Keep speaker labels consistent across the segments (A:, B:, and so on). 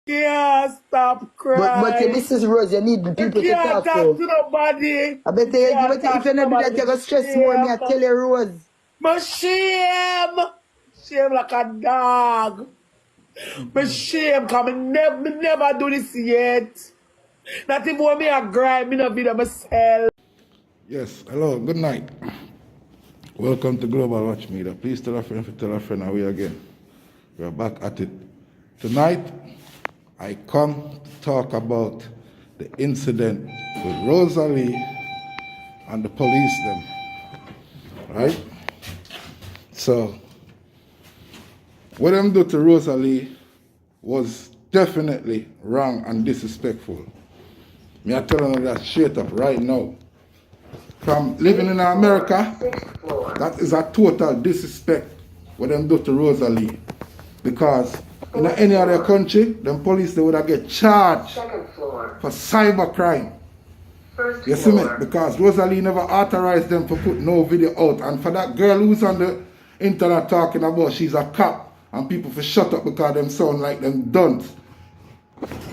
A: can't stop
B: But
A: crying.
B: this is Rose, you need the
A: You
B: people to
A: can't
B: talk
A: talk
B: to.
A: to nobody.
B: I bet
A: You
B: you,
A: can't
B: if
A: talk
B: you
A: to
B: don't do
A: nobody.
B: that, you're going to stress more. Me, I tell you, Rose.
A: My shame. Shame like a dog. My shame, because me never do this yet. Not even when me a grind, me no video myself.
C: Yes, hello, good night. Welcome to Global Watch Media. Please tell a friend, and we again. We are back at it. Tonight, I come to talk about the incident with Rosealee and the police them. Right? So, what them do to Rosealee was definitely wrong and disrespectful. Me I telling you that straight up right now. From living in America, that is a total disrespect what them do to Rosealee. Because in any other country, them police they would have get charged for cyber crime. You see me? Because Rosealee never authorized them to put no video out. And for that girl who's on the internet talking about she's a cop and people for shut up because them sound like them dunce.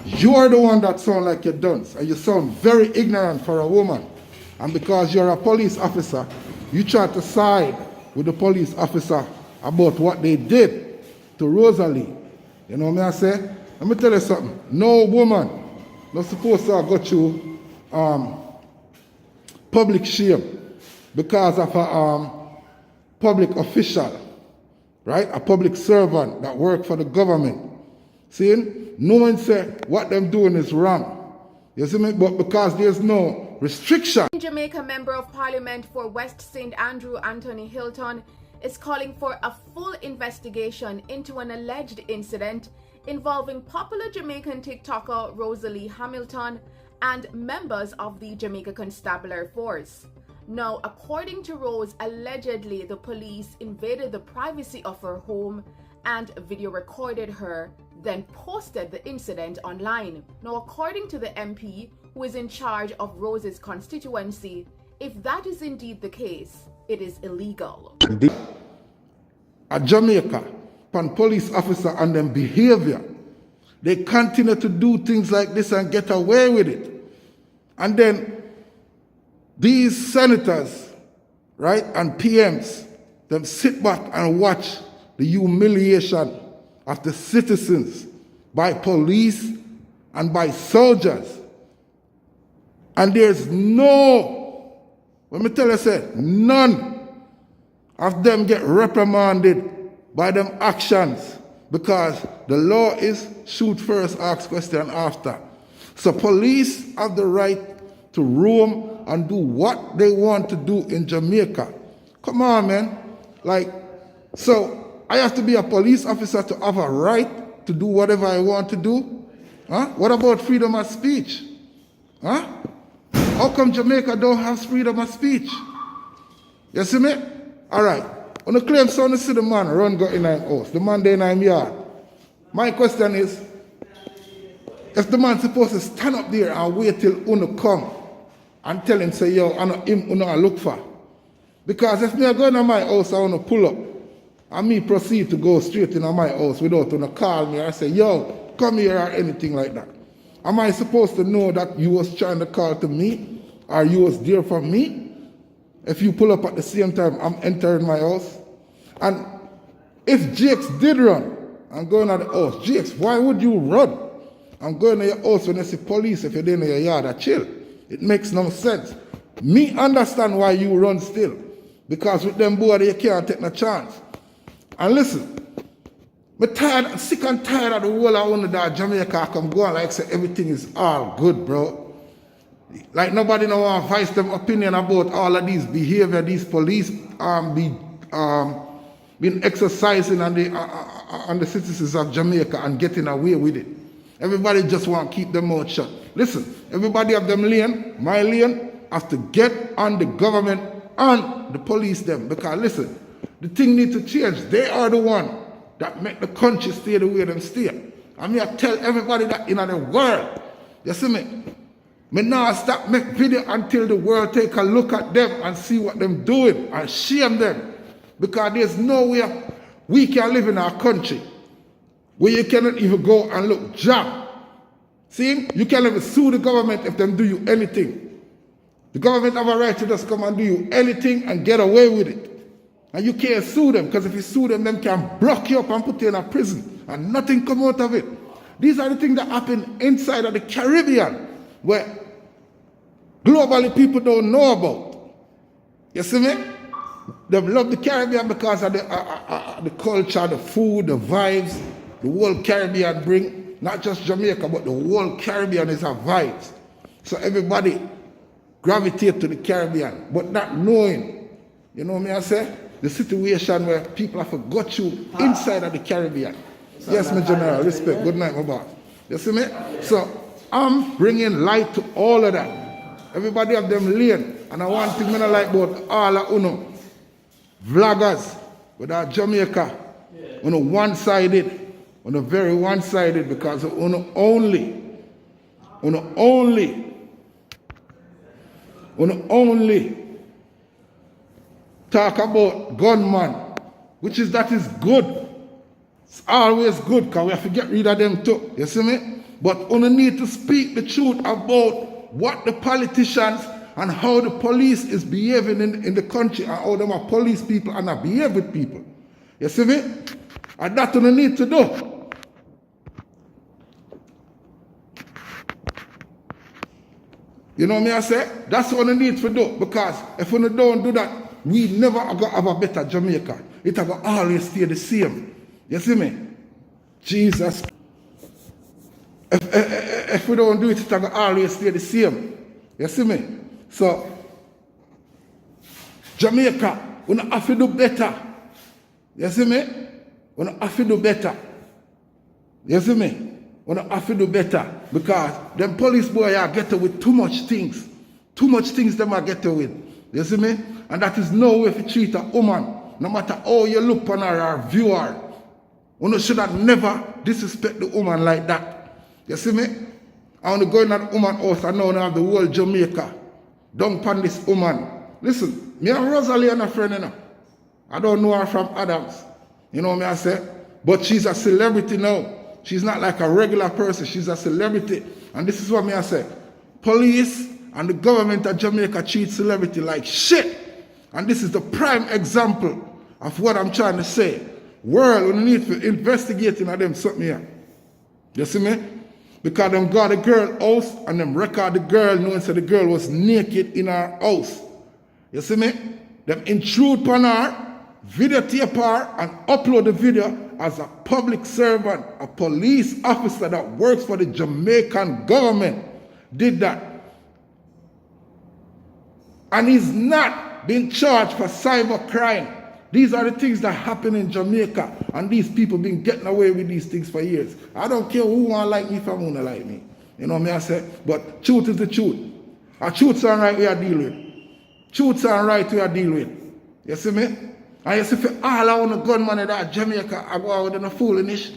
C: You are the one that sound like you're dunce, and you sound very ignorant for a woman. And because you're a police officer, you try to side with the police officer about what they did to Rosealee. You know what I say? Let me tell you something. No woman not supposed to have got you public shame because of a public official, right? A public servant that work for the government. See? No one say what them doing is wrong. You see me? But because there's no restriction.
D: Jamaica Member of Parliament for West St. Andrew, Anthony Hilton, is calling for a full investigation into an alleged incident involving popular Jamaican TikToker Rosealee Hamilton and members of the Jamaica Constabulary Force. Now, according to Rose, allegedly the police invaded the privacy of her home and video recorded her, then posted the incident online. Now, according to the MP, who is in charge of Rose's constituency, if that is indeed the case, it is illegal.
C: At Jamaica, upon police officer and them behavior, they continue to do things like this and get away with it. And then these senators, right, and PMs, them sit back and watch the humiliation of the citizens by police and by soldiers. And there's no, let me tell you, say, none of them get reprimanded by them actions because the law is shoot first, ask question after. So police have the right to roam and do what they want to do in Jamaica. Come on, man. Like, so I have to be a police officer to have a right to do whatever I want to do? Huh? What about freedom of speech? Huh? How come Jamaica don't have freedom of speech? You see me? All right. On the claim, so to see the man run go in our house, the man there in our yard. My question is, if the man supposed to stand up there and wait till Uno come and tell him, say, yo, I know him Uno I look for. Because if me go in my house, I want to pull up, and me proceed to go straight into my house without Uno call me or say, yo, come here or anything like that. Am I supposed to know that you was trying to call to me or you was there for me? If you pull up at the same time, I'm entering my house. And if Jakes did run and go in the house, Jakes, why would you run and go in your house when you see police if you're in your yard or chill? It makes no sense. Me understand why you run still. Because with them boys, you can't take no chance. And listen, I'm sick and tired of the whole of that Jamaica come go on like say everything is all good, bro. Like nobody no want to voice them opinion about all of these behavior, these police been exercising on the citizens of Jamaica and getting away with it. Everybody just want to keep them mouth shut. Listen, everybody of them lane, my lane, has to get on the government and the police them. Because listen, the thing need to change. They are the one that make the country stay the way them stay. I mean, I tell everybody that in the world, you see me? Me now stop make video until the world take a look at them and see what them doing and shame them. Because there's no way we can live in our country where you cannot even go and look job See, you can't even sue the government if them do you anything. The government have a right to just come and do you anything and get away with it. And you can't sue them, because if you sue them, them can block you up and put you in a prison and nothing come out of it. These are the things that happen inside of the Caribbean, where globally people don't know about. You see me? They love the Caribbean because of the culture, the food, the vibes, the whole Caribbean bring. Not just Jamaica, but the whole Caribbean is a vibes. So everybody gravitate to the Caribbean, but not knowing, you know what I say? The situation where people have forgot you inside of the Caribbean. Yes, my general, respect. Good night, my boss. You see me? So I'm bringing light to all of that. Everybody have them lane. And I want thing I like about all of uno vloggers with our Jamaica. Uno one-sided. Uno very one-sided because uno only talk about gunman, which is that is good. It's always good because we have to get rid of them too. You see me? But we need to speak the truth about what the politicians and how the police is behaving in the country, and how them are police people and are behave with people. You see me? And that we need to do. You know what I say? That's what we need to do. Because if we don't do that, we never going to have a better Jamaica. It will always stay the same. You see me? Jesus. If we don't do it, it will always stay the same. You see me? So, Jamaica, we have to do better. You see me? We have to do better. You see me? We have to do better. Because them police boys are getting with too much things. Too much things them are getting with. You see me? And that is no way to treat a woman. No matter how you look on her or view her. You should have never disrespect the woman like that. You see me? I want to go in that woman house and now I have the whole Jamaica. Don't pan this woman. Listen, me and Rosealee and a friend, you know. I don't know her from Adams. You know what I say? But she's a celebrity now. She's not like a regular person. She's a celebrity. And this is what I say. Police and the government of Jamaica treat celebrity like shit. And this is the prime example of what I'm trying to say. World, we need to investigate in them something here. You see me? Because them got a girl house and them record the girl knowing that the girl was naked in her house. You see me? Them intrude upon her, videotape her, and upload the video as a public servant, a police officer that works for the Jamaican government did that. And he's not being charged for cyber crime. These are the things that happen in Jamaica, and these people been getting away with these things for years. I don't care who want to like me if I want to like me. You know what I say? But truth is the truth. A truth's all right we are dealing with. Truth's all right we are dealing with. You see me? And you see for all I want to gunman in that Jamaica, I go out with them foolishness.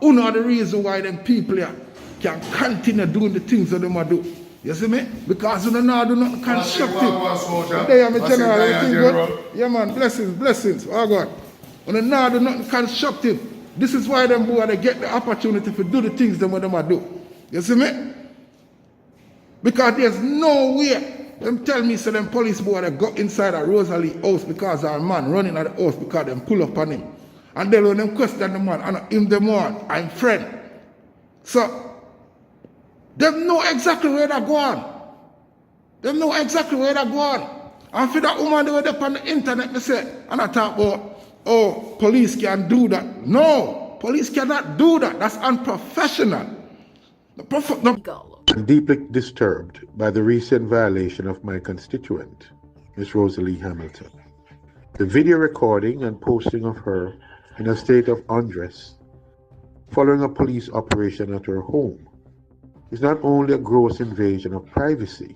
C: You know the reason why them people here can continue doing the things that they might do. You see me? Because you don't know do nothing constructive. They are my general. Everything good? Yeah man, blessings. Oh God. You don't know do nothing constructive. This is why them boys they get the opportunity to do the things that they might do. You see me? Because there's no way. Them tell me so them police boy they go inside a Rosealee house because our man running at the house because them pull up on him. And then when them question the man, and him the man, I'm friend. So them know exactly where they're going. Them know exactly where they're going. And for that woman they were up on the internet, they say, and I talk about, oh, police can do that. No, police cannot do that. That's unprofessional.
E: I'm deeply disturbed by the recent violation of my constituent, Miss Rosealee Hamilton. The video recording and posting of her in a state of undress following a police operation at her home is not only a gross invasion of privacy,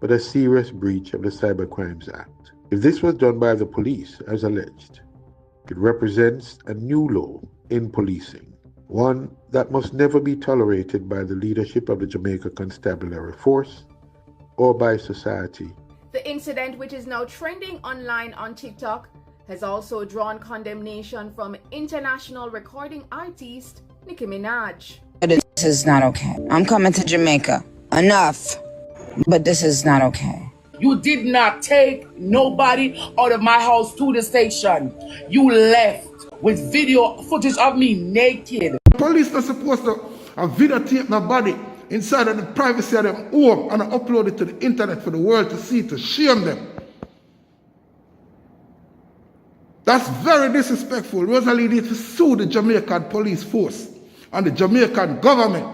E: but a serious breach of the Cybercrimes Act. If this was done by the police, as alleged, it represents a new law in policing, one that must never be tolerated by the leadership of the Jamaica Constabulary Force or by society.
D: The incident, which is now trending online on TikTok, has also drawn condemnation from international recording artist Nicki Minaj.
F: This is not okay. I'm coming to Jamaica. Enough. But this is not okay.
A: You did not take nobody out of my house to the station. You left with video footage of me naked.
C: Police are supposed to videotape my body inside of the privacy of them home and upload it to the internet for the world to see, to shame them. That's very disrespectful. Rosealee needs to sue the Jamaican police force and the Jamaican government.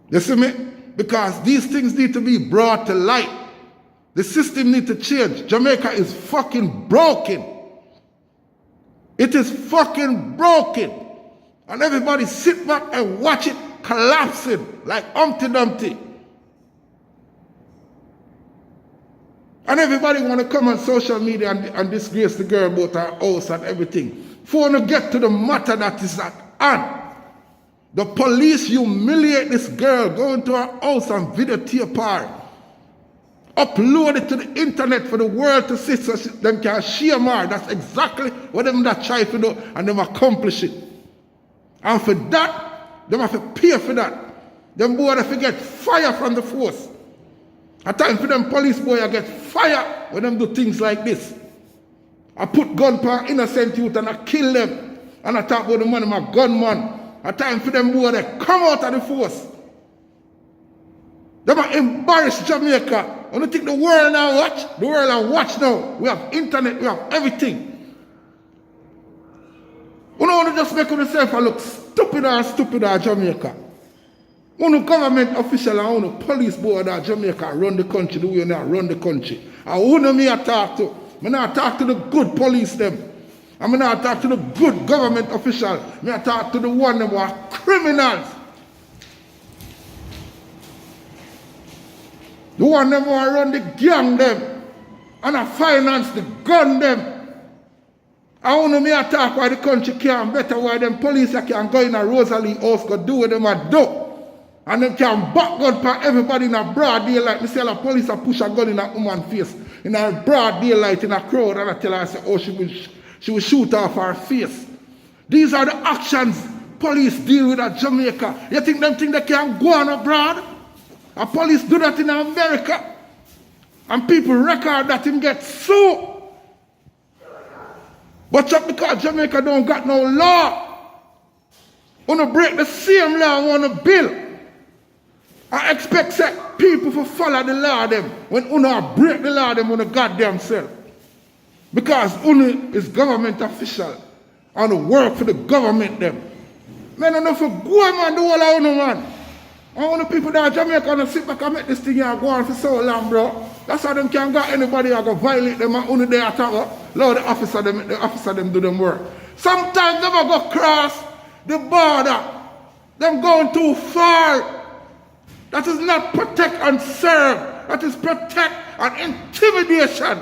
C: You see me? Because these things need to be brought to light. The system needs to change. Jamaica is fucking broken. It is fucking broken. And everybody sit back and watch it collapsing like Humpty Dumpty. And everybody want to come on social media and disgrace the girl about her house and everything. For to get to the matter that is at hand. The police humiliate this girl, go into her house and videotape her. Upload it to the internet for the world to see so them can shame her. That's exactly what them that try to do and them accomplish it. And for that, them have to pay for that. Them boys have to get fire from the force. At time for them police boy I get fire when them do things like this. I put gun for innocent youth and I kill them. And I talk about the man, my gunman. At time for them boy they come out of the force. They might embarrass Jamaica. I don't think the world now watch. The world now watch now. We have internet, we have everything. You don't want to just make yourself look stupid Jamaica. One government official and one police board at Jamaica run the country the way they run the country. And who me I talk to? I not talk to the good police them. I not talk to the good government official. I talk to the one that were criminals. The one that were run the gang them. And I finance the gun them. I want me I talk why the country can't better, why them police can go in a Rosealee house go do what them a do. And them can back gun for everybody in a broad daylight. Me say the police a push a gun in a woman's face. In a broad daylight in a crowd and I tell her, I say, oh, she will shoot off her face. These are the actions police deal with at Jamaica. You think them think they can go on abroad? A police do that in America. And people record that him get sued. But just because Jamaica don't got no law, wanna break the same law on a bill. I expect people to follow the law them when una break the law them on a goddamn self. Because una is government official and work for the government them. Man, enough for go man, do all I want man. I want the people that are Jamaica and sit back and make this thing here go on for so long, bro. That's how them can't got anybody who go violate them and only they attack. Lord, the officer them do them work. Sometimes them go cross the border. Them going too far. That is not protect and serve. That is protect and intimidation.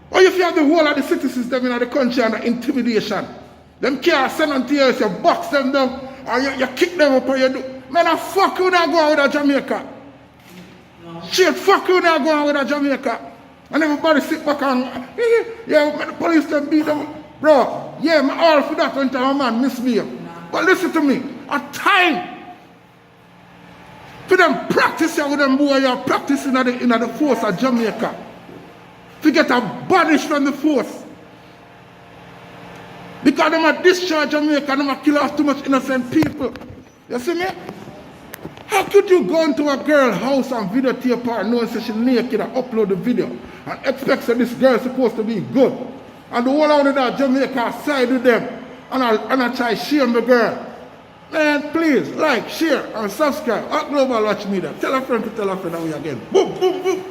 C: Or if you have the whole of the citizens them in the country under intimidation, them can't send on to you, you box them down, or you kick them up, or you do. Man, I fuck you not going with a Jamaica. Shit, fuck you not going with a Jamaica. And everybody sit back and, yeah, man, the police them beat them. Bro, yeah, I'm all for that until a man misbehave. But listen to me, at time, for them practice with them boy, you're practicing in the force of Jamaica. To get abolished from the force. Because them are discharge Jamaica and them are kill off too much innocent people. You see me? How could you go into a girl's house and videotape her knowing that she's naked and upload the video and expect that this girl is supposed to be good? And the whole of that Jamaica side with them and I try to shame the girl. Man, please like, share and subscribe at Global Watch Media. Tell a friend to tell a friend that we again. Boom, boom, boom.